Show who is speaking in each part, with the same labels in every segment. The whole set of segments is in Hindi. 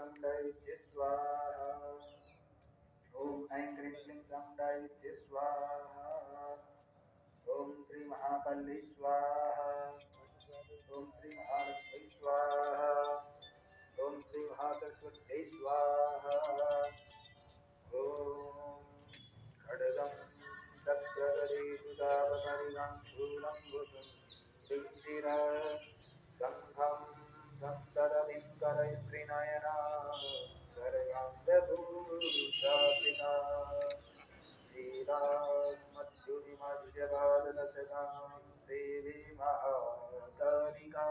Speaker 1: दैत्य स्वाहा। ओम ऐं क्लीं क्लीं चं दैत्य स्वाहा। ओम श्री महाकाली स्वाहा। ओम श्री महालक्ष्मी स्वाहा। ओम श्री महासरस्वत्यै स्वाहा। ओम खड्गं चक्रधरीसुतावकरिणं शूलं भुजं दिङ्गिरा शङ्खं दन्तरविं करैत्रिनयना सर्वाङ्गभूषात्रिका श्रीरामद्युतिमध्यबालदशकां देवी महाकालिका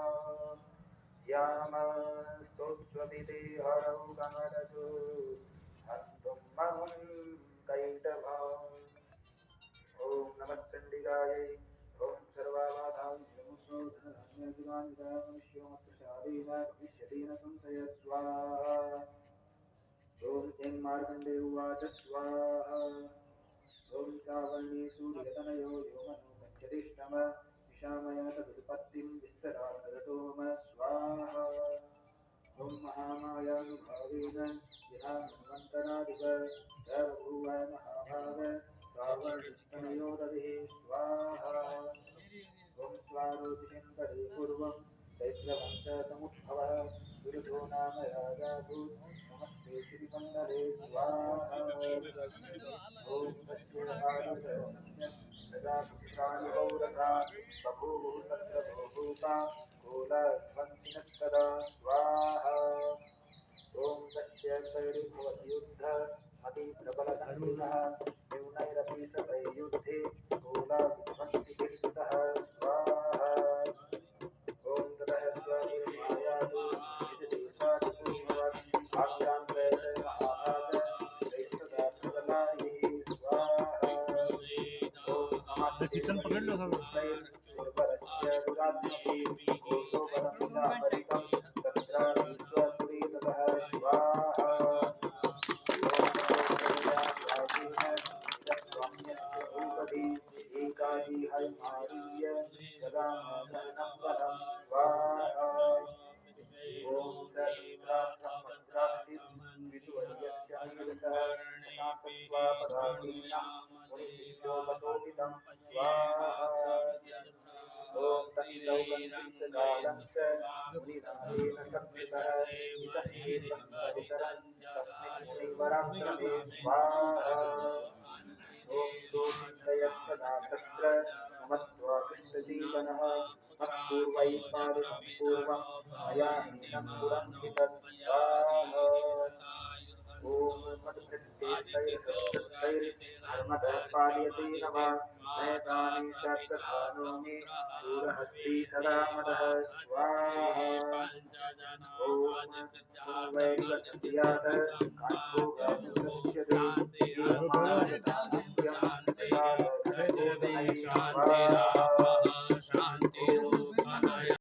Speaker 1: यामस्तोत्रविदे हरौ कमलजो हन्तुं महं कैटभाम्। ओम नमः चण्डिकायै। ओम सर्वाबाधां विमुक्तोऽधर्मनिर्माणितामनुष्योमप्रसादेन भविष्यति न संशयः स्वाहा। ओम ऐं मार्कण्डेय उवाच स्वाहा। ओम चावण्ये सूर्यतनयो यो मनो गच्छतिष्ठम विशामय तदुत्पत्तिं विस्तरात् तदतो मम स्वाहा। ओम महामायानुभावेन यथा मन्वन्तरादिव स बभूव महाभाग रावणस्तनयो रविः स्वाहा। ओम स्वारोचिषेन्दरे पूर्वं दैत्यवंशसमुद्भवः विरुधो नाम राजाभूत् नमस्ते श्रीमन्दरे स्वाहा। ओम सत्यवादितोऽनस्य प्रजापुत्राणि पौरसा बभूवुः तत्र भूभूता कोलाध्वंसिनस्तदा स्वाहा। ओम तस्य शैरिभवति युद्ध मतिप्रबलदण्डिनः न्यूनैरपि सतैर्युद्धे कोलाविध्वंसिभिर्युतः स्वाहा। ओम ततः स्वनिर्मायातु निजदेशादिपूर्ववत् आक्रान्तः महाभाग दैत्यदात्रबलायै स्वाहा। ओम नमस्ते उर्वरस्य दुरात्मके कोशो बलमिदापरितं तत्रानीश्वरपुरीततः स्वाहा। एकादी हरिमारीय सदा महनं बलं स्वाहा। ओम सहस्राक्षिं विदुवर्यस्य नीरसः शान्तस्वापदासीनं मुनिशिष्योपशोभितं स्वाहा। ओम तत्सौगन्धिकजालं च मुनिनाथेन संस्कृतः इतः शीर्षं तस्मिन् मुनिवराश्रमे स्वाहा। ओम सोऽन्द्रयस्तदा तत्र ममत्वा कृष्णजीवनः मत्पूर्वैः पालितं पूर्वं मया हीनं पुरंहितं स्वाहा। ओम मत्कृत्यैर्धर्मतः पाल्यते नमः नयतानि शास्त्रधानो मे शूरहस्ती सदा मदः स्वाहा। ओम वैश्वसंध्यात काण्ठो